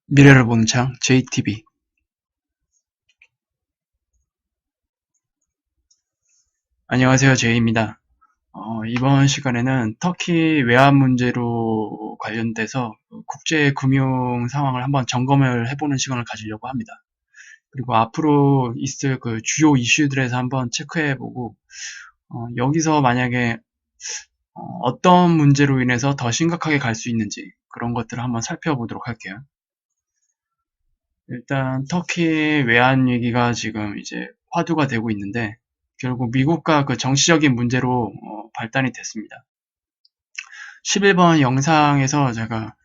미래를 보는 창 JTB. 안녕하세요, 제이입니다. 이번 시간에는 터키 외환 문제로 관련돼서 국제 금융 상황을 한번 점검을 해보는 시간을 가지려고 합니다. 그리고 앞으로 있을 그 주요 이슈들에서 한번 체크해보고 여기서 만약에 어떤 문제로 인해서 더 심각하게 갈 수 있는지 그런 것들을 한번 살펴보도록 할게요. 일단 터키 외환 위기가 지금 이제 화두가 되고 있는데 결국 미국과 그 정치적인 문제로 발단이 됐습니다. 11번 영상에서 제가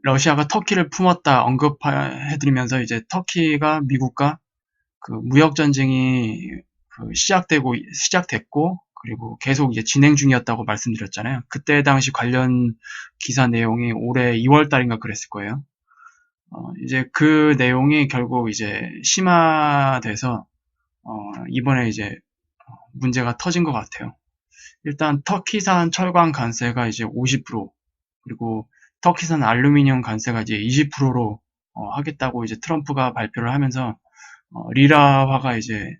러시아가 터키를 품었다 언급해드리면서 이제 터키가 미국과 그 무역 전쟁이 시작됐고 그리고 계속 이제 진행 중이었다고 말씀드렸잖아요. 그때 당시 관련 기사 내용이 올해 2월 달인가 그랬을 거예요. 이제 그 내용이 결국 이제 심화돼서 이번에 이제 문제가 터진 것 같아요. 일단 터키산 철강 관세가 이제 50%, 그리고 터키산 알루미늄 관세가 이제 20%로 하겠다고 이제 트럼프가 발표를 하면서 리라화가 이제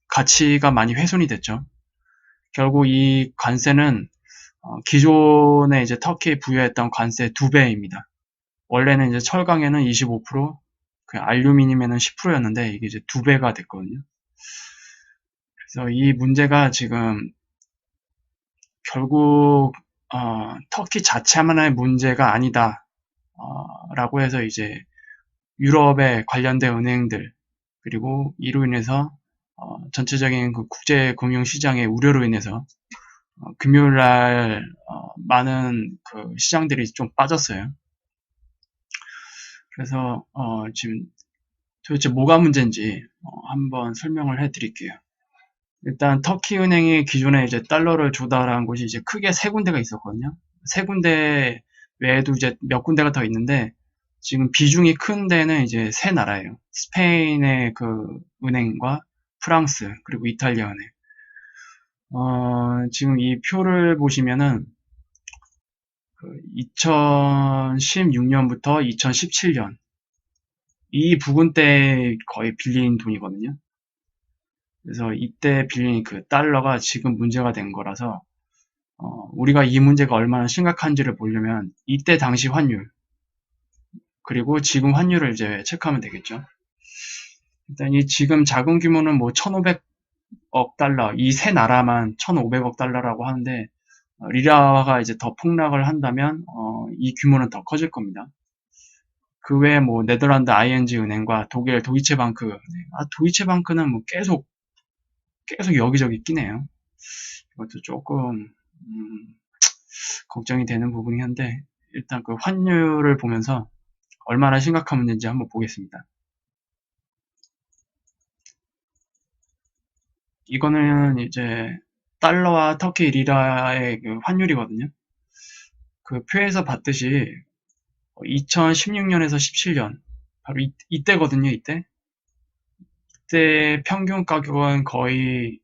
가치가 많이 훼손이 됐죠. 결국 이 관세는 기존에 이제 터키에 부여했던 관세 2배입니다. 원래는 이제 철강에는 25%, 그 알루미늄에는 10%였는데 이게 이제 2배가 됐거든요. 그래서 이 문제가 지금 결국 터키 자체만의 문제가 아니다 라고 해서 이제 유럽의 관련된 은행들 그리고 이로 인해서 전체적인 그 국제 금융 시장의 우려로 인해서 금요일 날 많은 그 시장들이 좀 빠졌어요. 그래서 지금 도대체 뭐가 문제인지 한번 설명을 해드릴게요. 일단 터키 은행이 기존에 이제 달러를 조달한 곳이 이제 크게 세 군데가 있었거든요. 세 군데 외에도 이제 몇 군데가 더 있는데 지금 비중이 큰 데는 이제 세 나라예요. 스페인의 그 은행과 프랑스 그리고 이탈리아 은행. 지금 이 표를 보시면은 그 2016년부터 2017년 이 부분 때 거의 빌린 돈이거든요. 그래서 이때 빌린 그 달러가 지금 문제가 된 거라서 우리가 이 문제가 얼마나 심각한지를 보려면 이때 당시 환율 그리고 지금 환율을 이제 체크하면 되겠죠. 일단 이 지금 자금 규모는 뭐 1,500억 달러 이 세 나라만 1,500억 달러라고 하는데 리라화가 이제 더 폭락을 한다면 이 규모는 더 커질 겁니다. 그 외에 뭐 네덜란드 ING 은행과 독일 도이체방크 은행. 도이체방크는 뭐 계속 여기저기 끼네요. 이것도 조금 걱정이 되는 부분이 한데 일단 그 환율을 보면서 얼마나 심각한 문제인지 한번 보겠습니다. 이거는 이제 달러와 터키 리라의 그 환율이거든요. 그 표에서 봤듯이 2016년에서 17년 바로 이때거든요. 이때 평균 가격은 거의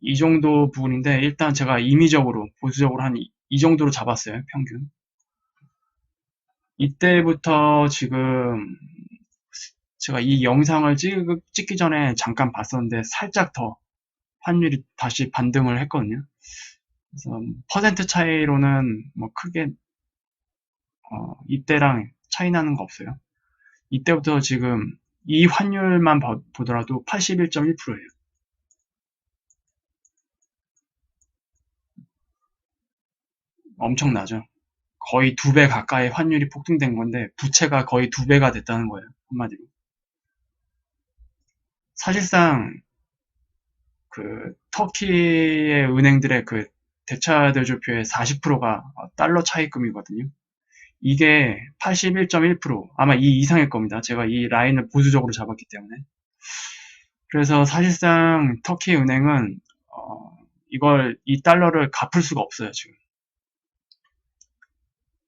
이 정도 부분인데 일단 제가 임의적으로 보수적으로 한 이 정도로 잡았어요. 평균. 이때부터 지금 제가 이 영상을 찍기 전에 잠깐 봤었는데 살짝 더 환율이 다시 반등을 했거든요. 그래서 퍼센트 차이로는 뭐 크게 이때랑 차이 나는 거 없어요. 이때부터 지금 이 환율만 보더라도 81.1%예요. 엄청나죠. 거의 2배 가까이 환율이 폭등된 건데 부채가 거의 2배가 됐다는 거예요. 한마디로. 사실상 그 터키의 은행들의 그 대차대조표의 40%가 달러 차입금이거든요. 이게 81.1% 아마 이 이상일 겁니다. 제가 이 라인을 보수적으로 잡았기 때문에. 그래서 사실상 터키 은행은 이 달러를 갚을 수가 없어요, 지금.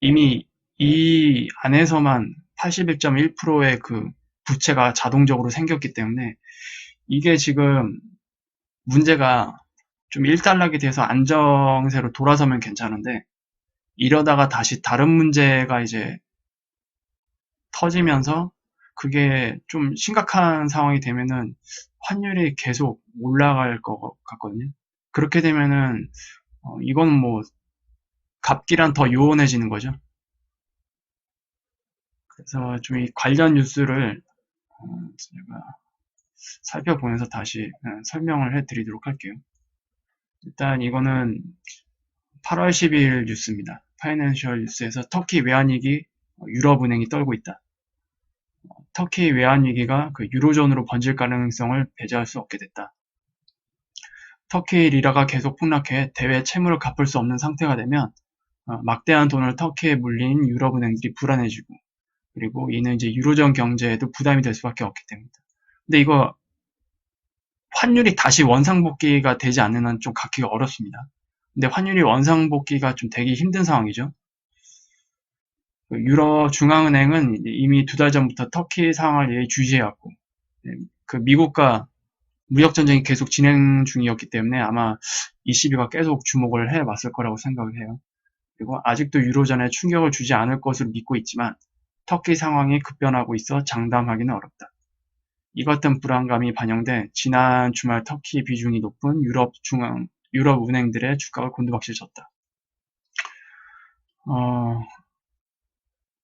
이미 이 안에서만 81.1%의 그 부채가 자동적으로 생겼기 때문에 이게 지금 문제가 좀 일단락이 돼서 안정세로 돌아서면 괜찮은데 이러다가 다시 다른 문제가 이제 터지면서 그게 좀 심각한 상황이 되면은 환율이 계속 올라갈 것 같거든요. 그렇게 되면은 이건 뭐 갑기란 더 요원해지는 거죠. 그래서 좀 이 관련 뉴스를 제가 살펴보면서 다시 설명을 해드리도록 할게요. 일단 이거는 8월 12일 뉴스입니다. 파이낸셜 뉴스에서 터키 외환위기 유럽은행이 떨고 있다. 터키 외환위기가 그 유로존으로 번질 가능성을 배제할 수 없게 됐다. 터키 리라가 계속 폭락해 대외 채무를 갚을 수 없는 상태가 되면 막대한 돈을 터키에 물린 유럽은행들이 불안해지고 그리고 이는 이제 유로존 경제에도 부담이 될 수밖에 없기 때문이다. 근데 이거 환율이 다시 원상복귀가 되지 않는 한 좀 갖기가 어렵습니다. 근데 환율이 원상복귀가 좀 되기 힘든 상황이죠. 유럽 중앙은행은 이미 2달 전부터 터키 상황을 예의주시해왔고 그 미국과 무역전쟁이 계속 진행 중이었기 때문에 아마 ECB가 계속 주목을 해왔을 거라고 생각을 해요. 그리고 아직도 유로존에 충격을 주지 않을 것으로 믿고 있지만 터키 상황이 급변하고 있어 장담하기는 어렵다. 이 같은 불안감이 반영돼 지난 주말 터키 비중이 높은 유럽 은행들의 주가가 곤두박질쳤다.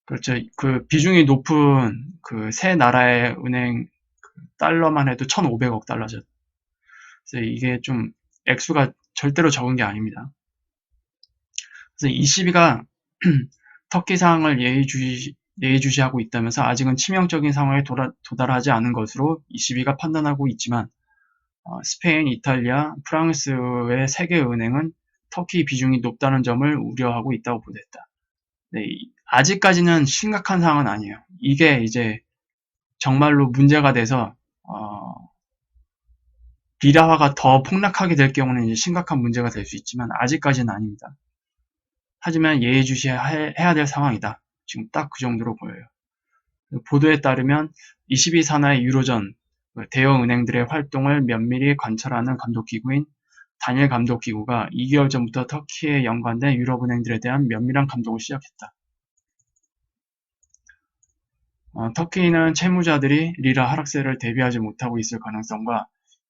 그렇죠. 그 비중이 높은 그 세 나라의 은행 달러만 해도 1,500억 달러죠. 그래서 이게 좀 액수가 절대로 적은 게 아닙니다. 그래서 ECB가 터키 상황을 예의주시하고 있다면서 아직은 치명적인 상황에 도달하지 않은 것으로 ECB가 판단하고 있지만 스페인, 이탈리아, 프랑스의 세계 은행은 터키 비중이 높다는 점을 우려하고 있다고 보도했다. 네, 아직까지는 심각한 상황은 아니에요. 이게 이제 정말로 문제가 돼서 리라화가 더 폭락하게 될 경우는 이제 심각한 문제가 될 수 있지만 아직까지는 아닙니다. 하지만 예의주시해야 될 상황이다. 지금 딱 그 정도로 보여요. 보도에 따르면 22산하의 유로존 대형 은행들의 활동을 면밀히 관찰하는 감독기구인 단일 감독기구가 2개월 전부터 터키에 연관된 유럽은행들에 대한 면밀한 감독을 시작했다. 터키는 채무자들이 리라 하락세를 대비하지 못하고 있을 가능성과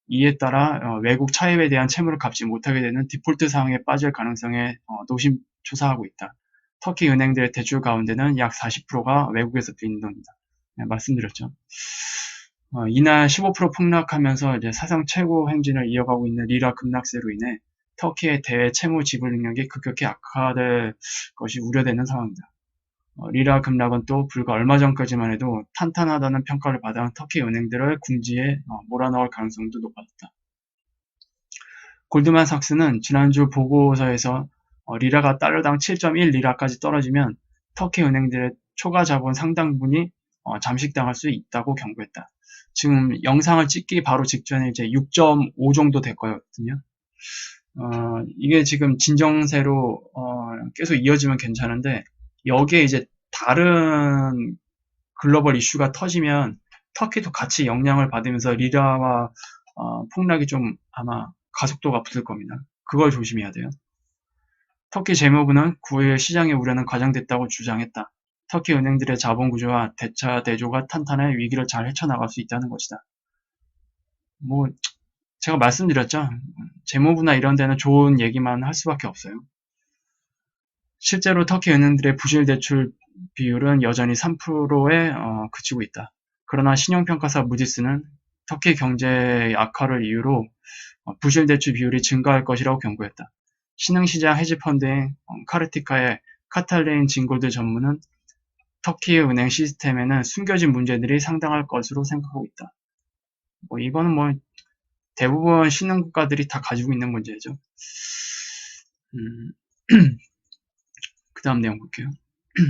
이에 따라 외국 차입에 대한 채무를 갚지 못하게 되는 디폴트 상황에 빠질 가능성에 노심초사하고 있다. 터키 은행들의 대출 가운데는 약 40%가 외국에서 빌린 돈이다. 네, 말씀드렸죠. 이날 15% 폭락하면서 이제 사상 최고 행진을 이어가고 있는 리라 급락세로 인해 터키의 대외 채무 지불 능력이 급격히 악화될 것이 우려되는 상황이다. 리라 급락은 또 불과 얼마 전까지만 해도 탄탄하다는 평가를 받아온 터키 은행들을 궁지에 몰아넣을 가능성도 높아졌다. 골드만삭스는 지난주 보고서에서 리라가 달러당 7.1리라까지 떨어지면 터키 은행들의 초과 자본 상당분이 잠식당할 수 있다고 경고했다. 지금 영상을 찍기 바로 직전에 이제 6.5 정도 될 거거든요. 이게 지금 진정세로 계속 이어지면 괜찮은데 여기에 이제 다른 글로벌 이슈가 터지면 터키도 같이 영향을 받으면서 리라와 폭락이 좀 아마 가속도가 붙을 겁니다. 그걸 조심해야 돼요. 터키 재무부는 9일 시장의 우려는 과장됐다고 주장했다. 터키 은행들의 자본 구조와 대차 대조가 탄탄해 위기를 잘 헤쳐나갈 수 있다는 것이다. 뭐 제가 말씀드렸죠. 재무부나 이런 데는 좋은 얘기만 할 수밖에 없어요. 실제로 터키 은행들의 부실 대출 비율은 여전히 3%에 그치고 있다. 그러나 신용평가사 무디스는 터키 경제 악화를 이유로 부실 대출 비율이 증가할 것이라고 경고했다. 신흥시장 헤지펀드인 카르티카의 카탈레인 징골드 전문은 터키 은행 시스템에는 숨겨진 문제들이 상당할 것으로 생각하고 있다. 이거는 대부분 신흥 국가들이 다 가지고 있는 문제죠. 그 다음 내용 볼게요.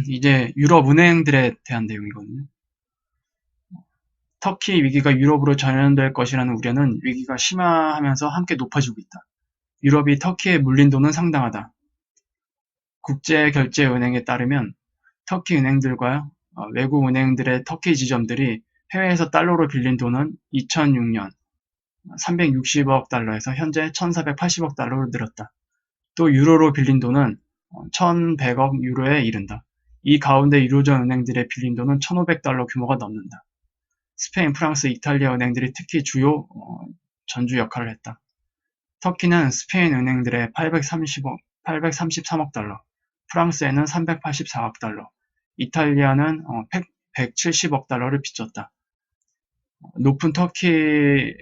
이제 유럽 은행들에 대한 내용이거든요. 터키 위기가 유럽으로 전염될 것이라는 우려는 위기가 심화하면서 함께 높아지고 있다. 유럽이 터키에 물린 돈은 상당하다. 국제결제은행에 따르면 터키 은행들과 외국 은행들의 터키 지점들이 해외에서 달러로 빌린 돈은 2006년 360억 달러에서 현재 1480억 달러로 늘었다. 또 유로로 빌린 돈은 1100억 유로에 이른다. 이 가운데 유로존 은행들의 빌린 돈은 1,500달러 규모가 넘는다. 스페인, 프랑스, 이탈리아 은행들이 특히 주요 전주 역할을 했다. 터키는 스페인 은행들의 833억 달러, 프랑스에는 384억 달러, 이탈리아는 170억 달러를 빚졌다. 높은 터키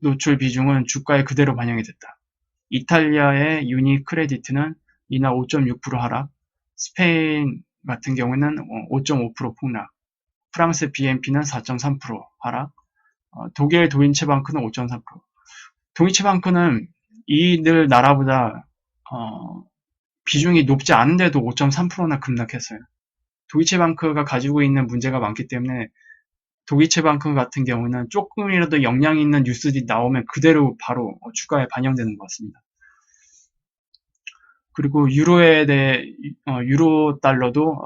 노출 비중은 주가에 그대로 반영이 됐다. 이탈리아의 유니크레디트는 이날 5.6% 하락, 스페인 같은 경우는 5.5% 폭락, 프랑스 BNP는 4.3% 하락, 독일 도이체방크는 5.3%. 도이체방크는 이들 나라보다 비중이 높지 않은데도 5.3%나 급락했어요. 도이체방크가 가지고 있는 문제가 많기 때문에 도이체방크 같은 경우는 조금이라도 영향 있는 뉴스들이 나오면 그대로 바로 주가에 반영되는 것 같습니다. 그리고 유로에 대해 유로 달러도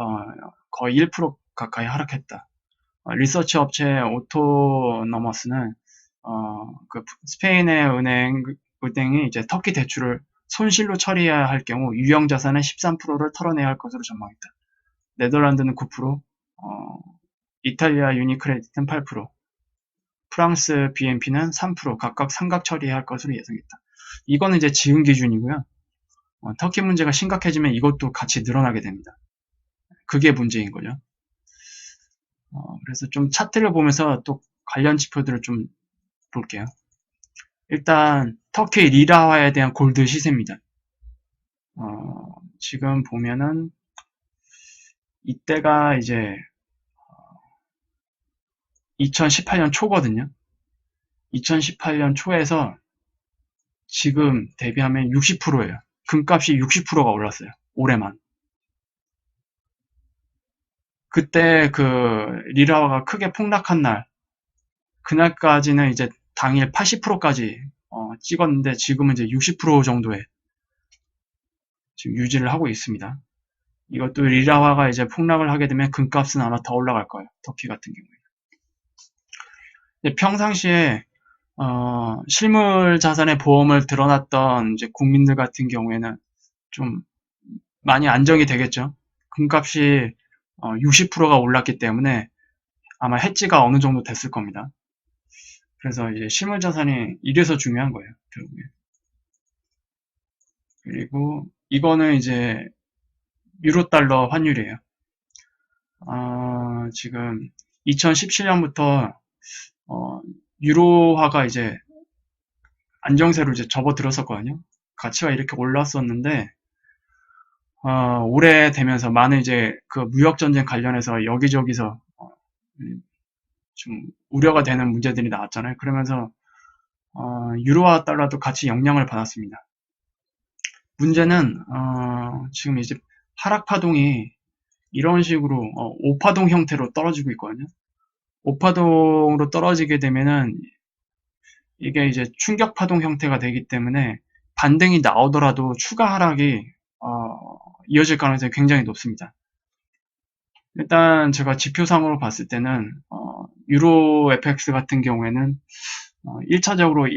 거의 1% 가까이 하락했다. 리서치 업체 오토너머스는 그 스페인의 은행이 이제 터키 대출을 손실로 처리해야 할 경우 유형 자산의 13%를 털어내야 할 것으로 전망했다. 네덜란드는 9%, 이탈리아 유니크레딧은 8%, 프랑스 BNP는 3% 각각 상각 처리해야 할 것으로 예상했다. 이거는 이제 지금 기준이고요. 터키 문제가 심각해지면 이것도 같이 늘어나게 됩니다. 그게 문제인 거죠. 그래서 좀 차트를 보면서 또 관련 지표들을 좀 볼게요. 일단 터키 리라화에 대한 골드 시세입니다. 지금 보면은 이때가 이제 2018년 초거든요. 2018년 초에서 지금 대비하면 60%예요. 금값이 60%가 올랐어요. 올해만. 그때 그 리라화가 크게 폭락한 날, 그날까지는 이제 당일 80%까지 찍었는데 지금은 이제 60% 정도에 지금 유지를 하고 있습니다. 이것도 리라화가 이제 폭락을 하게 되면 금값은 아마 더 올라갈 거예요. 터키 같은 경우에. 평상시에 실물 자산의 보험을 들어놨던 이제 국민들 같은 경우에는 좀 많이 안정이 되겠죠. 금값이 60%가 올랐기 때문에 아마 해지가 어느 정도 됐을 겁니다. 그래서 이제 실물 자산이 이래서 중요한 거예요, 결국에. 그리고 이거는 이제 유로 달러 환율이에요. 지금 2017년부터 유로화가 이제 안정세로 이제 접어들었었거든요. 가치가 이렇게 올랐었는데 올해 되면서 많은 이제 그 무역 전쟁 관련해서 여기저기서 좀 우려가 되는 문제들이 나왔잖아요. 그러면서 유로화 달러도 같이 영향을 받았습니다. 문제는 지금 이제 하락 파동이 이런 식으로 5파동 형태로 떨어지고 있거든요. 5파동으로 떨어지게 되면은 이게 이제 충격 파동 형태가 되기 때문에 반등이 나오더라도 추가 하락이 이어질 가능성이 굉장히 높습니다. 일단 제가 지표상으로 봤을 때는 유로 FX 같은 경우에는 1차적으로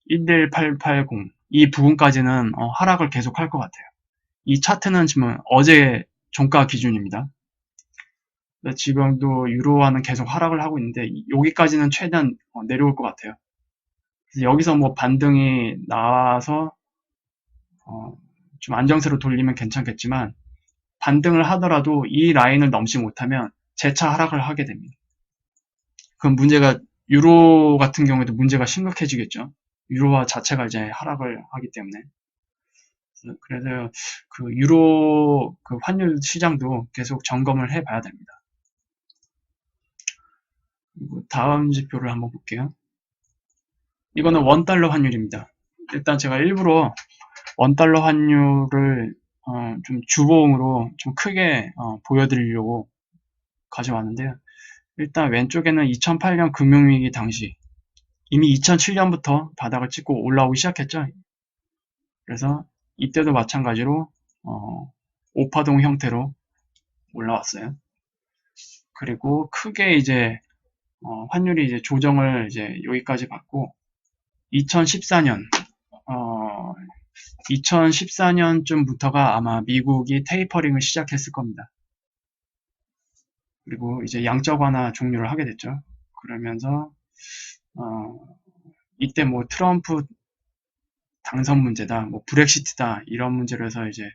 1.11880 이 부분까지는 하락을 계속할 것 같아요. 이 차트는 지금 어제 종가 기준입니다. 지금도 유로화는 계속 하락을 하고 있는데 여기까지는 최대한 내려올 것 같아요. 여기서 뭐 반등이 나와서 좀 안정세로 돌리면 괜찮겠지만 반등을 하더라도 이 라인을 넘지 못하면 재차 하락을 하게 됩니다. 그럼 문제가 유로 같은 경우에도 문제가 심각해지겠죠. 유로화 자체가 이제 하락을 하기 때문에. 그래서 그 유로 그 환율 시장도 계속 점검을 해봐야 됩니다. 그리고 다음 지표를 한번 볼게요. 이거는 원달러 환율입니다. 일단 제가 일부러 원달러 환율을 좀 주봉으로 좀 크게 보여드리려고 가져왔는데요. 일단 왼쪽에는 2008년 금융위기 당시 이미 2007년부터 바닥을 찍고 올라오기 시작했죠. 그래서 이때도 마찬가지로 5파동 형태로 올라왔어요. 그리고 크게 이제 환율이 이제 조정을 이제 여기까지 받고 2014년쯤부터가 아마 미국이 테이퍼링을 시작했을 겁니다. 그리고 이제 양적 완화 종료를 하게 됐죠. 그러면서 이때 뭐 트럼프 당선 문제다, 뭐 브렉시트다 이런 문제로 해서 이제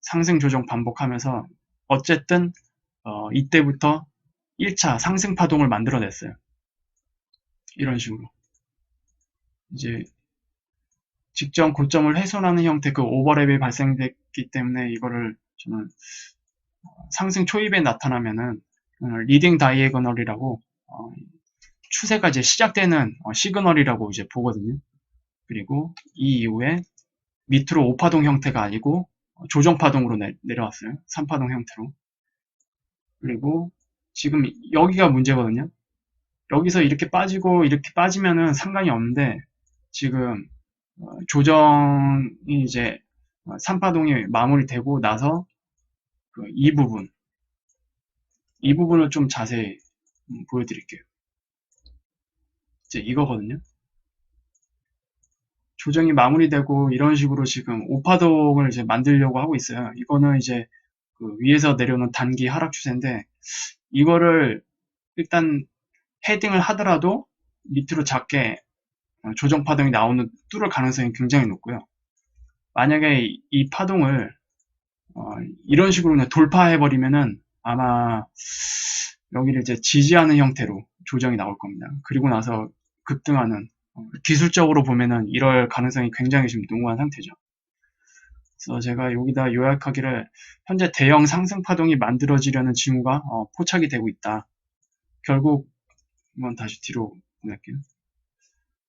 상승 조정 반복하면서 어쨌든 이때부터 1차 상승 파동을 만들어냈어요. 이런 식으로 이제 직전 고점을 훼손하는 형태 그 오버랩이 발생됐기 때문에 이거를 저는 상승 초입에 나타나면은 리딩 다이애고널이라고 추세가 이제 시작되는 시그널이라고 이제 보거든요. 그리고 이 이후에 밑으로 5파동 형태가 아니고 조정파동으로 내려왔어요. 3파동 형태로. 그리고 지금 여기가 문제거든요. 여기서 이렇게 빠지고 이렇게 빠지면은 상관이 없는데 지금 조정이 이제 3파동이 마무리되고 나서 이 부분을 좀 자세히 보여드릴게요. 이제 이거거든요. 조정이 마무리되고 이런 식으로 지금 5파동을 이제 만들려고 하고 있어요. 이거는 이제 그 위에서 내려오는 단기 하락 추세인데 이거를 일단 헤딩을 하더라도 밑으로 작게 조정 파동이 나오는 뚫을 가능성이 굉장히 높고요. 만약에 이 파동을 이런 식으로 그냥 돌파해버리면은 아마 여기를 이제 지지하는 형태로 조정이 나올 겁니다. 그리고 나서 급등하는 기술적으로 보면은 이럴 가능성이 굉장히 지금 농후한 상태죠. 그래서 제가 여기다 요약하기를 현재 대형 상승 파동이 만들어지려는 징후가 포착이 되고 있다. 결국 한번 다시 뒤로 보낼게요.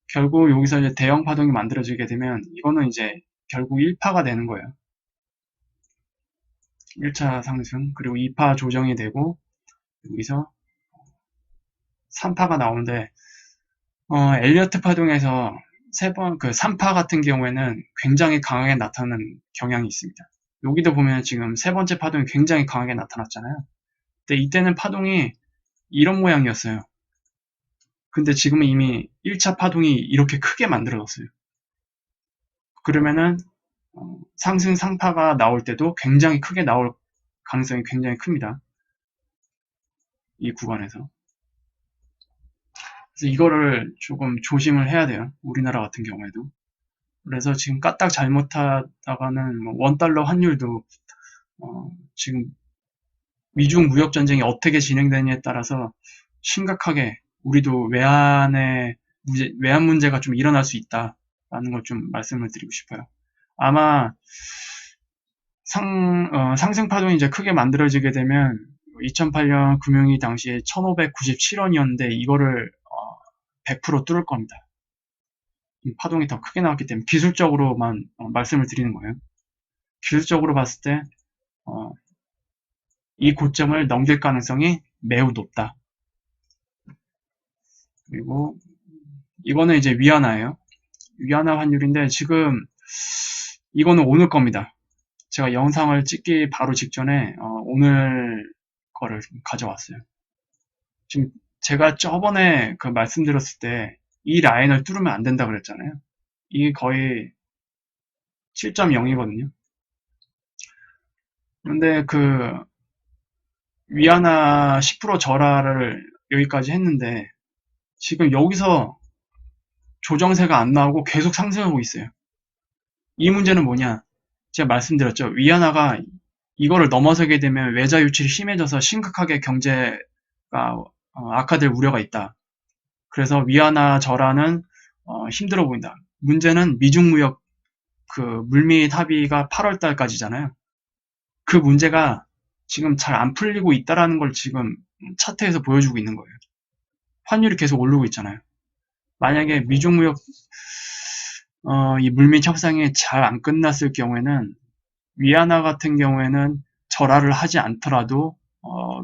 결국 여기서 이제 대형 파동이 만들어지게 되면 이거는 이제 결국 1파가 되는 거예요. 1차 상승 그리고 2파 조정이 되고 여기서 3파가 나오는데 엘리어트 파동에서 3파 같은 경우에는 굉장히 강하게 나타나는 경향이 있습니다. 여기도 보면 지금 세 번째 파동이 굉장히 강하게 나타났잖아요. 근데 이때는 파동이 이런 모양이었어요. 근데 지금은 이미 1차 파동이 이렇게 크게 만들어졌어요. 그러면은 상승 상파가 나올 때도 굉장히 크게 나올 가능성이 굉장히 큽니다. 이 구간에서. 그래서 이거를 조금 조심을 해야 돼요. 우리나라 같은 경우에도. 그래서 지금 까딱 잘못하다가는 뭐 원달러 환율도 지금 미중 무역 전쟁이 어떻게 진행되느냐에 따라서 심각하게 우리도 외환 문제가 좀 일어날 수 있다라는 걸 좀 말씀을 드리고 싶어요. 아마 상승 파동이 이제 크게 만들어지게 되면 2008년 금융위 당시에 1597원이었는데 이거를 100% 뚫을 겁니다. 파동이 더 크게 나왔기 때문에 기술적으로만 말씀을 드리는 거예요. 기술적으로 봤을 때 이 고점을 넘길 가능성이 매우 높다. 그리고 이거는 이제 위안화예요. 위안화 환율인데 지금 이거는 오늘 겁니다. 제가 영상을 찍기 바로 직전에 오늘 거를 가져왔어요. 지금 제가 저번에 그 말씀드렸을 때 이 라인을 뚫으면 안 된다 그랬잖아요. 이게 거의 7.0이거든요. 근데 그 위안화 10% 절하를 여기까지 했는데 지금 여기서 조정세가 안 나오고 계속 상승하고 있어요. 이 문제는 뭐냐? 제가 말씀드렸죠. 위안화가 이거를 넘어서게 되면 외자 유출이 심해져서 심각하게 경제가 악화될 우려가 있다. 그래서 위안화 절하는 힘들어 보인다. 문제는 미중 무역 그 물밑 합의가 8월 달까지잖아요. 그 문제가 지금 잘 안 풀리고 있다라는 걸 지금 차트에서 보여주고 있는 거예요. 환율이 계속 오르고 있잖아요. 만약에 미중 무역 이 물밑 협상이 잘 안 끝났을 경우에는 위안화 같은 경우에는 절하를 하지 않더라도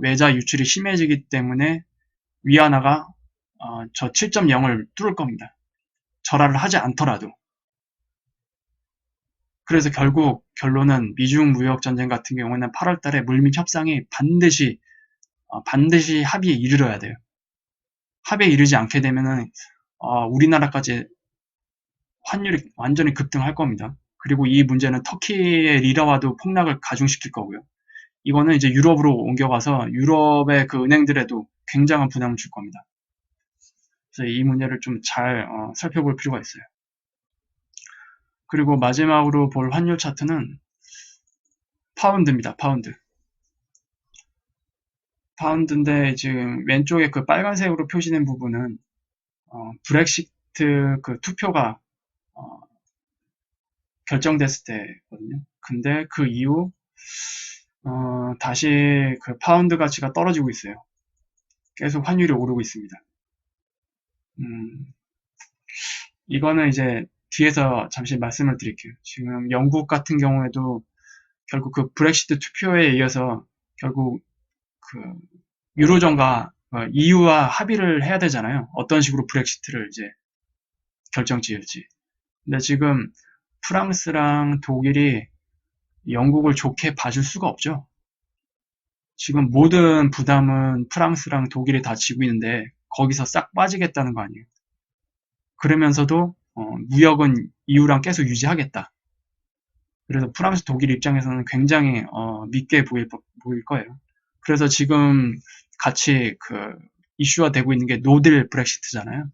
외자 유출이 심해지기 때문에 위안화가 저 7.0을 뚫을 겁니다. 절하를 하지 않더라도. 그래서 결국 결론은 미중 무역 전쟁 같은 경우에는 8월 달에 물밑 협상이 반드시 합의에 이르러야 돼요. 합의에 이르지 않게 되면은 우리나라까지 환율이 완전히 급등할 겁니다. 그리고 이 문제는 터키의 리라와도 폭락을 가중시킬 거고요. 이거는 이제 유럽으로 옮겨가서 유럽의 그 은행들에도 굉장한 부담을 줄 겁니다. 그래서 이 문제를 좀 잘 살펴볼 필요가 있어요. 그리고 마지막으로 볼 환율 차트는 파운드입니다. 파운드인데 지금 왼쪽에 그 빨간색으로 표시된 부분은 브렉시트 그 투표가 결정됐을 때거든요. 근데 그 이후 다시 그 파운드 가치가 떨어지고 있어요. 계속 환율이 오르고 있습니다. 이거는 이제 뒤에서 잠시 말씀을 드릴게요. 지금 영국 같은 경우에도 결국 그 브렉시트 투표에 이어서 결국 그 유로존과 EU와 합의를 해야 되잖아요. 어떤 식으로 브렉시트를 이제 결정 지을지. 근데 지금 프랑스랑 독일이 영국을 좋게 봐줄 수가 없죠. 지금 모든 부담은 프랑스랑 독일이 다 지고 있는데 거기서 싹 빠지겠다는 거 아니에요. 그러면서도 무역은 EU랑 계속 유지하겠다. 그래서 프랑스, 독일 입장에서는 굉장히 밉게 보일 거예요. 그래서 지금 같이 그 이슈화 되고 있는 게 노딜 브렉시트잖아요.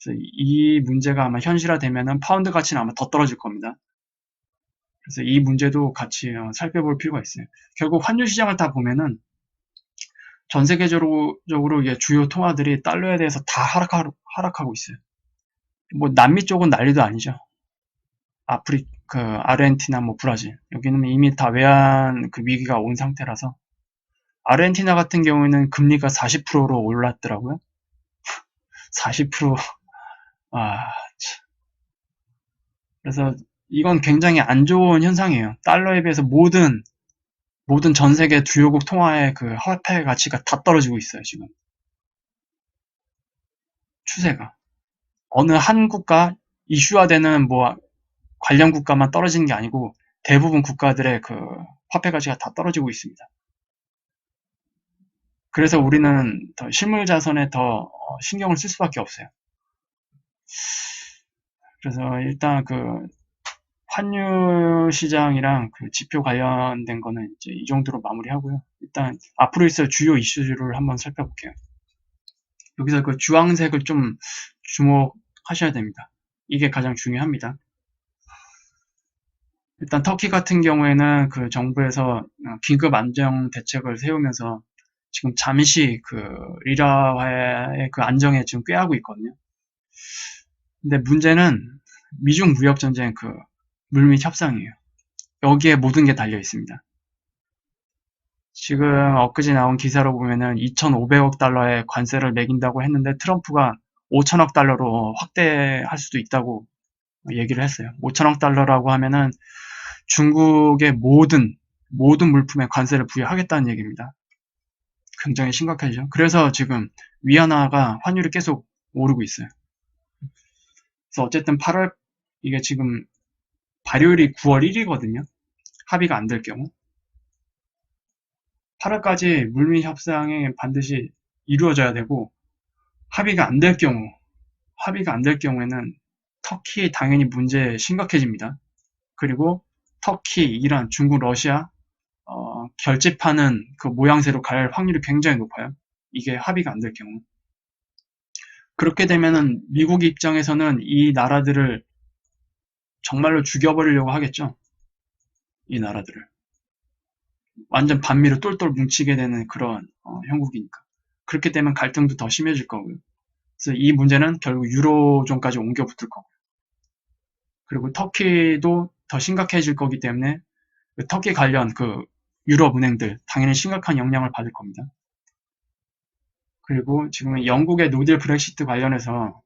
그래서 이 문제가 아마 현실화되면은 파운드 가치는 아마 더 떨어질 겁니다. 그래서 이 문제도 같이 살펴볼 필요가 있어요. 결국 환율 시장을 다 보면은 전 세계적으로 이게 주요 통화들이 달러에 대해서 다 하락하고 있어요. 뭐 남미 쪽은 난리도 아니죠. 그 아르헨티나, 뭐 브라질 여기는 이미 다 외환 그 위기가 온 상태라서 아르헨티나 같은 경우에는 금리가 40%로 올랐더라고요. 40%. 아, 그래서 이건 굉장히 안 좋은 현상이에요. 달러에 비해서 모든 전 세계 주요국 통화의 그 화폐 가치가 다 떨어지고 있어요, 지금. 추세가. 어느 한 국가, 이슈화되는 뭐 관련 국가만 떨어지는 게 아니고 대부분 국가들의 그 화폐 가치가 다 떨어지고 있습니다. 그래서 우리는 더 실물 자선에 더 신경을 쓸 수밖에 없어요. 그래서 일단 그 환율 시장이랑 그 지표 관련된 거는 이제 이 정도로 마무리하고요. 일단 앞으로 있을 주요 이슈를 한번 살펴볼게요. 여기서 그 주황색을 좀 주목하셔야 됩니다. 이게 가장 중요합니다. 일단 터키 같은 경우에는 그 정부에서 긴급 안정 대책을 세우면서 지금 잠시 그 리라화의 그 안정에 지금 꾀하고 있거든요. 근데 문제는 미중 무역 전쟁 그 물밑 협상이에요. 여기에 모든 게 달려 있습니다. 지금 엊그제 나온 기사로 보면은 2,500억 달러의 관세를 매긴다고 했는데 트럼프가 5천억 달러로 확대할 수도 있다고 얘기를 했어요. 5천억 달러라고 하면은 중국의 모든 물품에 관세를 부여하겠다는 얘기입니다. 굉장히 심각하죠. 그래서 지금 위안화가 환율이 계속 오르고 있어요. 그래서 어쨌든 8월 이게 지금 발효일이 9월 1일이거든요. 합의가 안 될 경우 8월까지 물밑 협상이 반드시 이루어져야 되고 합의가 안 될 경우에는 터키 당연히 문제 심각해집니다. 그리고 터키, 이란, 중국, 러시아 결집하는 그 모양새로 갈 확률이 굉장히 높아요. 이게 합의가 안 될 경우. 그렇게 되면은 미국 입장에서는 이 나라들을 정말로 죽여버리려고 하겠죠. 이 나라들을. 완전 반미로 똘똘 뭉치게 되는 그런 형국이니까. 그렇게 되면 갈등도 더 심해질 거고요. 그래서 이 문제는 결국 유로존까지 옮겨 붙을 거고요. 그리고 터키도 더 심각해질 거기 때문에 그 터키 관련 그 유럽 은행들 당연히 심각한 영향을 받을 겁니다. 그리고 지금 영국의 노딜 브렉시트 관련해서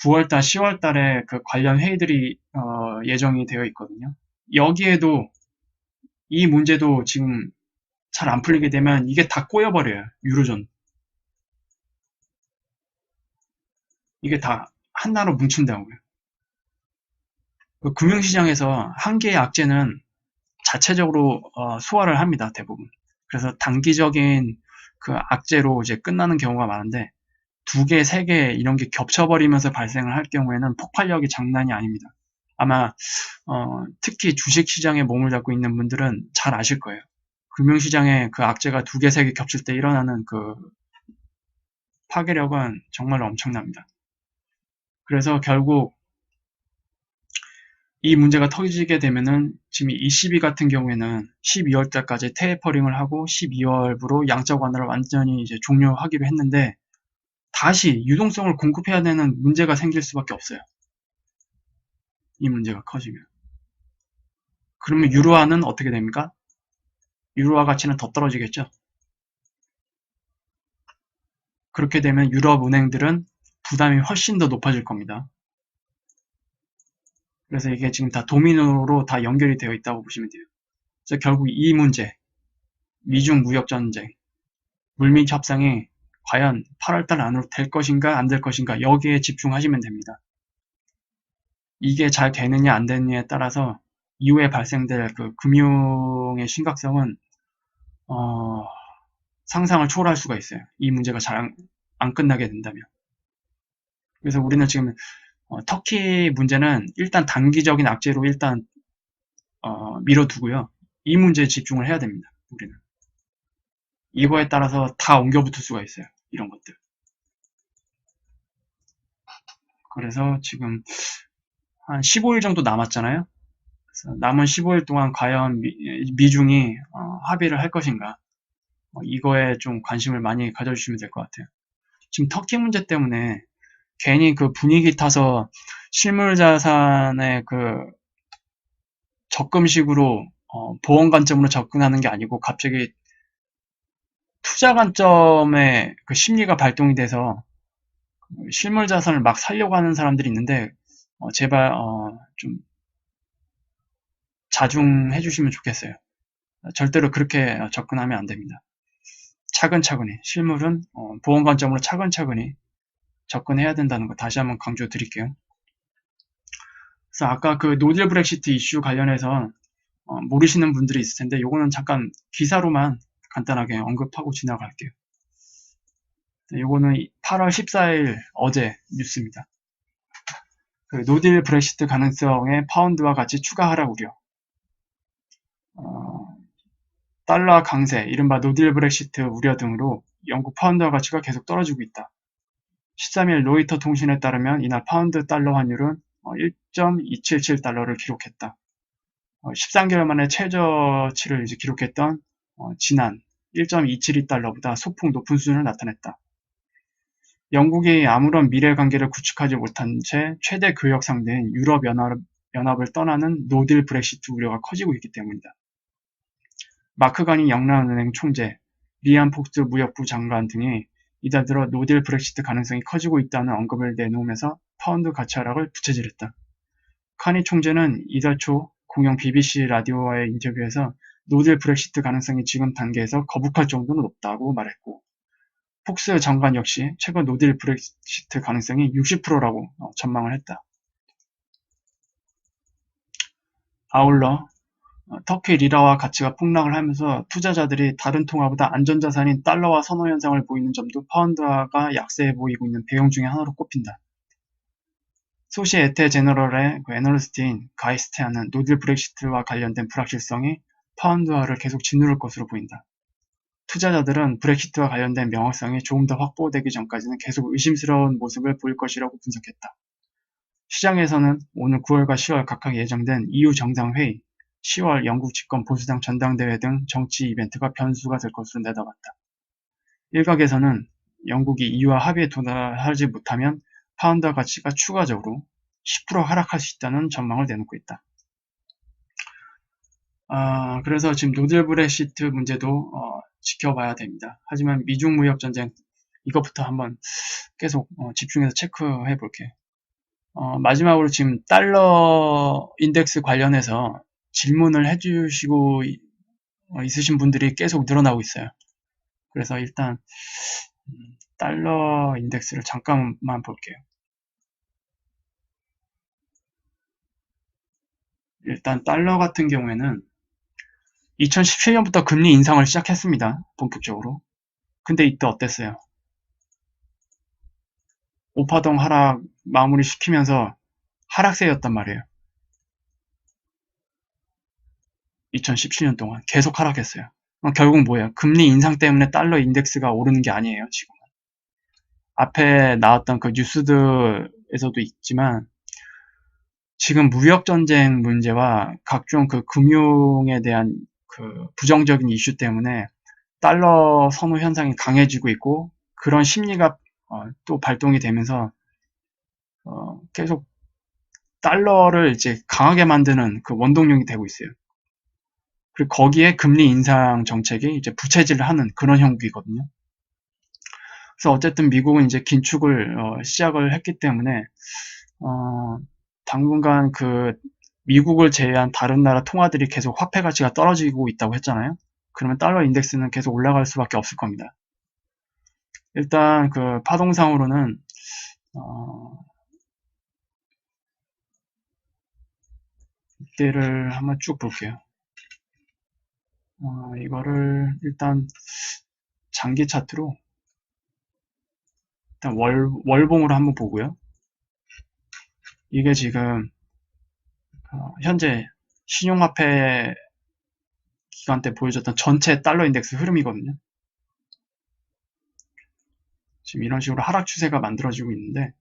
9월달, 10월달에 그 관련 회의들이 예정이 되어 있거든요. 여기에도 이 문제도 지금 잘 안 풀리게 되면 이게 다 꼬여버려요. 유로존. 이게 다 하나로 뭉친다고요. 그 금융시장에서 한 개의 악재는 자체적으로 소화를 합니다. 대부분. 그래서 단기적인 그 악재로 이제 끝나는 경우가 많은데 두 개, 세 개 이런 게 겹쳐버리면서 발생을 할 경우에는 폭발력이 장난이 아닙니다. 아마 특히 주식시장에 몸을 잡고 있는 분들은 잘 아실 거예요. 금융시장에 그 악재가 두 개, 세 개 겹칠 때 일어나는 그 파괴력은 정말로 엄청납니다. 그래서 결국 이 문제가 터지게 되면은 지금 ECB 같은 경우에는 12월 달까지 테이퍼링을 하고 12월부로 양적 완화를 완전히 이제 종료하기로 했는데 다시 유동성을 공급해야 되는 문제가 생길 수밖에 없어요. 이 문제가 커지면. 그러면 유로화는 어떻게 됩니까? 유로화 가치는 더 떨어지겠죠. 그렇게 되면 유럽 은행들은 부담이 훨씬 더 높아질 겁니다. 그래서 이게 지금 다 도미노로 다 연결이 되어 있다고 보시면 돼요. 그래서 결국 이 문제, 미중 무역 전쟁, 물밑 협상이 과연 8월달 안으로 될 것인가 안 될 것인가 여기에 집중하시면 됩니다. 이게 잘 되느냐 안 되느냐에 따라서 이후에 발생될 그 금융의 심각성은 상상을 초월할 수가 있어요. 이 문제가 잘 안 끝나게 된다면. 그래서 우리는 지금 터키 문제는 일단 단기적인 악재로 일단 밀어두고요. 이 문제에 집중을 해야 됩니다. 우리는. 이거에 따라서 다 옮겨붙을 수가 있어요. 이런 것들. 그래서 지금 한 15일 정도 남았잖아요. 그래서 남은 15일 동안 과연 미중이 합의를 할 것인가. 이거에 좀 관심을 많이 가져주시면 될 것 같아요. 지금 터키 문제 때문에 괜히 그 분위기 타서 실물 자산의 그 접근식으로 보험 관점으로 접근하는 게 아니고 갑자기 투자 관점에 그 심리가 발동이 돼서 실물 자산을 막 살려고 하는 사람들이 있는데 제발 좀 자중해 주시면 좋겠어요. 절대로 그렇게 접근하면 안 됩니다. 차근차근히 실물은 보험 관점으로 차근차근히 접근해야 된다는 거 다시 한번 강조 드릴게요. 그래서 아까 그 노딜 브렉시트 이슈 관련해서 모르시는 분들이 있을 텐데 요거는 잠깐 기사로만 간단하게 언급하고 지나갈게요. 요거는 8월 14일 어제 뉴스입니다. 그 노딜 브렉시트 가능성에 파운드와 같이 추가 하락 우려. 달러 강세, 이른바 노딜 브렉시트 우려 등으로 영국 파운드화 가치가 계속 떨어지고 있다. 13일 로이터 통신에 따르면 이날 파운드 달러 환율은 1.277달러를 기록했다. 13개월 만에 최저치를 이제 기록했던 지난 1.272달러보다 소폭 높은 수준을 나타냈다. 영국이 아무런 미래 관계를 구축하지 못한 채 최대 교역 상대인 유럽연합을 떠나는 노딜 브렉시트 우려가 커지고 있기 때문이다. 마크 가니 영란은행 총재, 리안 폭스 무역부 장관 등이 이달 들어 노딜 브렉시트 가능성이 커지고 있다는 언급을 내놓으면서 파운드 가치 하락을 부채질했다. 카니 총재는 이달 초 공영 BBC 라디오와의 인터뷰에서 노딜 브렉시트 가능성이 지금 단계에서 거북할 정도는 높다고 말했고, 폭스 장관 역시 최근 노딜 브렉시트 가능성이 60%라고 전망을 했다. 아울러 터키 리라화 가치가 폭락을 하면서 투자자들이 다른 통화보다 안전자산인 달러화 선호 현상을 보이는 점도 파운드화가 약세해 보이고 있는 배경 중의 하나로 꼽힌다. 소시에테 제너럴의 그 애널리스트인 가이 스테아는 노딜 브렉시트와 관련된 불확실성이 파운드화를 계속 짓누를 것으로 보인다. 투자자들은 브렉시트와 관련된 명확성이 조금 더 확보되기 전까지는 계속 의심스러운 모습을 보일 것이라고 분석했다. 시장에서는 오늘 9월과 10월 각각 예정된 EU 정상회의, 10월 영국 집권 보수당 전당대회 등 정치 이벤트가 변수가 될 것으로 내다봤다. 일각에서는 영국이 EU와 합의에 도달하지 못하면 파운드 가치가 추가적으로 10% 하락할 수 있다는 전망을 내놓고 있다. 그래서 지금 노딜 브렉시트 문제도 지켜봐야 됩니다. 하지만 미중 무역 전쟁 이것부터 한번 계속 집중해서 체크해 볼게요. 마지막으로 지금 달러 인덱스 관련해서 질문을 해주시고 있으신 분들이 계속 늘어나고 있어요. 그래서 일단 달러 인덱스를 잠깐만 볼게요. 일단 달러 같은 경우에는 2017년부터 금리 인상을 시작했습니다. 본격적으로. 근데 이때 어땠어요? 오파동 하락 마무리 시키면서 하락세였단 말이에요. 2017년 동안 계속 하락했어요. 결국 뭐예요? 금리 인상 때문에 달러 인덱스가 오르는 게 아니에요, 지금. 앞에 나왔던 그 뉴스들에서도 있지만, 지금 무역전쟁 문제와 각종 그 금융에 대한 그 부정적인 이슈 때문에 달러 선호 현상이 강해지고 있고, 그런 심리가 또 발동이 되면서 계속 달러를 이제 강하게 만드는 그 원동력이 되고 있어요. 그리고 거기에 금리 인상 정책이 이제 부채질을 하는 그런 형국이거든요. 그래서 어쨌든 미국은 이제 긴축을 시작을 했기 때문에 당분간 그 미국을 제외한 다른 나라 통화들이 계속 화폐 가치가 떨어지고 있다고 했잖아요. 그러면 달러 인덱스는 계속 올라갈 수밖에 없을 겁니다. 일단 그 파동상으로는 이때를 한번 쭉 볼게요. 이거를 일단 장기 차트로 일단 월봉으로 한번 보고요. 이게 지금 현재 신용화폐 기간 때 보여줬던 전체 달러 인덱스 흐름이거든요. 지금 이런 식으로 하락 추세가 만들어지고 있는데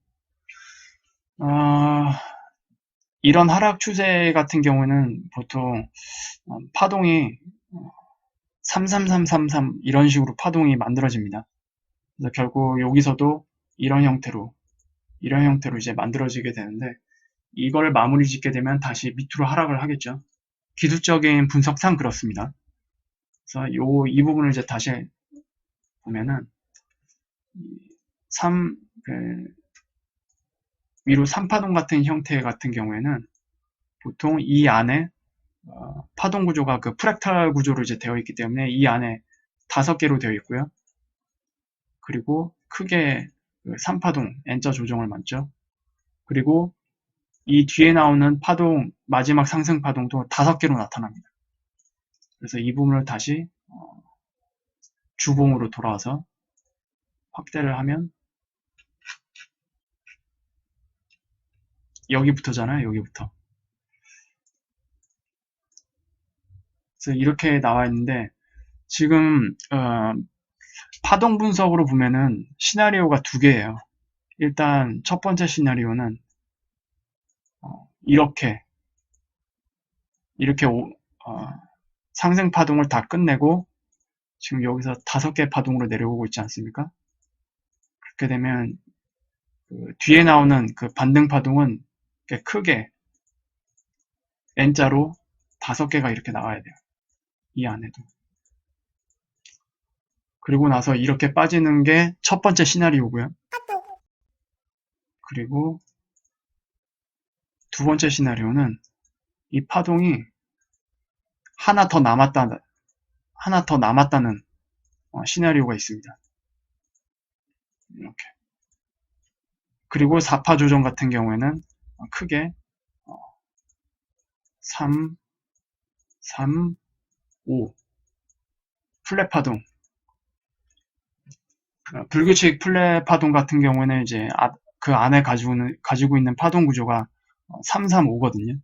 이런 하락 추세 같은 경우는 보통 파동이 33333 이런 식으로 파동이 만들어집니다. 그래서 결국 여기서도 이런 형태로 이제 만들어지게 되는데 이걸 마무리 짓게 되면 다시 밑으로 하락을 하겠죠. 기술적인 분석상 그렇습니다. 그래서 이 부분을 이제 다시 보면은 3 위로 3파동 같은 형태 같은 경우에는 보통 이 안에 파동 구조가 그 프랙탈 구조로 이제 되어 있기 때문에 이 안에 5개로 되어 있고요. 그리고 크게 3파동 N자 조정을 맞죠. 그리고 이 뒤에 나오는 파동 마지막 상승 파동도 5개로 나타납니다. 그래서 이 부분을 다시 주봉으로 돌아와서 확대를 하면 여기부터잖아요. 여기부터. 그래서 이렇게 나와 있는데 지금 파동 분석으로 보면은 시나리오가 2개예요. 일단 첫 번째 시나리오는 이렇게 상승 파동을 다 끝내고 지금 여기서 5개 파동으로 내려오고 있지 않습니까? 그렇게 되면 그 뒤에 나오는 그 반등 파동은 크게 N자로 5개가 이렇게 나와야 돼요. 이 안에도. 그리고 나서 이렇게 빠지는 게 첫 번째 시나리오고요. 그리고 두 번째 시나리오는 이 파동이 하나 더 남았다는 시나리오가 있습니다. 이렇게. 그리고 4파 조정 같은 경우에는 크게 3, 3, 5 플랫 파동 불규칙 플랫 파동 같은 경우에는 이제 그 안에 가지고 있는 파동 구조가 3, 3, 5거든요.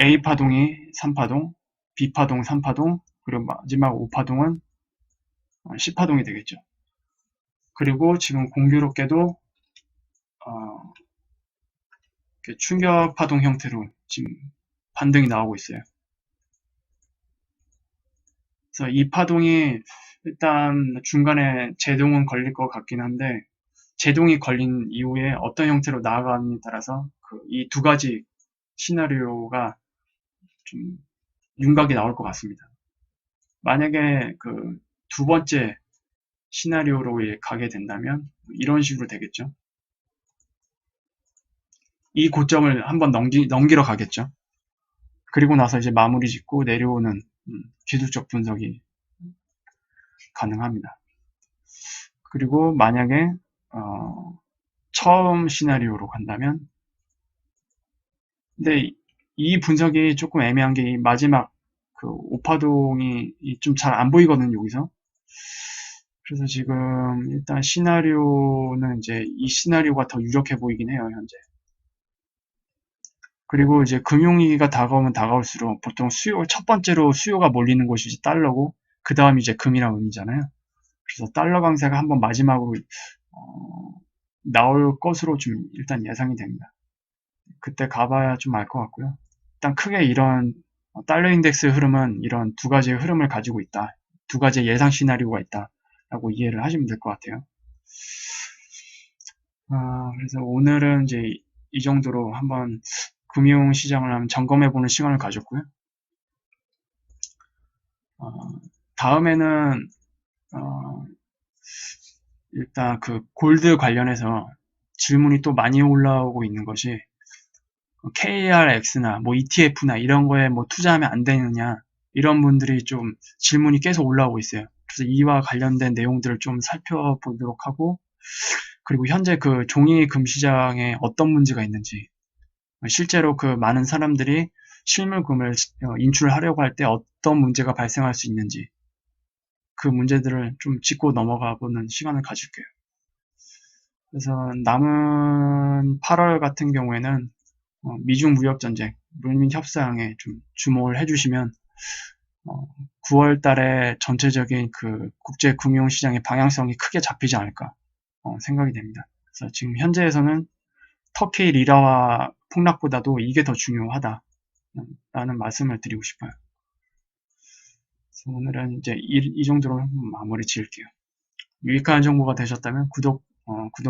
A 파동이 3파동, B 파동 3파동, 그리고 마지막 5파동은 10파동이 되겠죠. 그리고 지금 공교롭게도 충격 파동 형태로 지금 반등이 나오고 있어요. 그래서 이 파동이 일단 중간에 제동은 걸릴 것 같긴 한데 제동이 걸린 이후에 어떤 형태로 나아가느냐에 따라서 이 2가지 시나리오가 좀 윤곽이 나올 것 같습니다. 만약에 그 2번째 시나리오로 가게 된다면 이런 식으로 되겠죠. 이 고점을 한번 넘기러 가겠죠. 그리고 나서 이제 마무리 짓고 내려오는 기술적 분석이 가능합니다. 그리고 만약에 처음 시나리오로 간다면 근데 이 분석이 조금 애매한 게 마지막 그 오파동이 좀 잘 안 보이거든요, 여기서. 그래서 지금 일단 시나리오는 이제 이 시나리오가 더 유력해 보이긴 해요, 현재. 그리고 이제 금융위기가 다가오면 다가올수록 보통 첫 번째로 수요가 몰리는 곳이 이제 달러고, 그 다음 이제 금이랑 은이잖아요. 그래서 달러 강세가 한번 마지막으로, 나올 것으로 좀 일단 예상이 됩니다. 그때 가봐야 좀 알 것 같고요. 일단 크게 이런 달러 인덱스 흐름은 이런 두 가지의 흐름을 가지고 있다. 두 가지의 예상 시나리오가 있다. 라고 이해를 하시면 될 것 같아요. 그래서 오늘은 이제 이 정도로 한번 금융시장을 한번 점검해보는 시간을 가졌고요. 다음에는 일단 그 골드 관련해서 질문이 또 많이 올라오고 있는 것이 KRX나 뭐 ETF나 이런 거에 뭐 투자하면 안 되느냐, 이런 분들이 좀 질문이 계속 올라오고 있어요. 그래서 이와 관련된 내용들을 좀 살펴보도록 하고, 그리고 현재 그 종이금 시장에 어떤 문제가 있는지, 실제로 그 많은 사람들이 실물금을 인출하려고 할 때 어떤 문제가 발생할 수 있는지, 그 문제들을 좀 짚고 넘어가 보는 시간을 가질게요. 그래서 남은 8월 같은 경우에는 미중 무역전쟁, 물밑 협상에 좀 주목을 해주시면 9월 달에 전체적인 그 국제 금융시장의 방향성이 크게 잡히지 않을까 생각이 됩니다. 그래서 지금 현재에서는 터키 리라화 폭락보다도 이게 더 중요하다라는 말씀을 드리고 싶어요. 그래서 오늘은 이제 이 정도로 마무리 지을게요. 유익한 정보가 되셨다면 구독,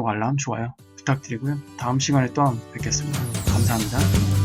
알람, 좋아요 부탁드리고요. 다음 시간에 또 뵙겠습니다. 감사합니다.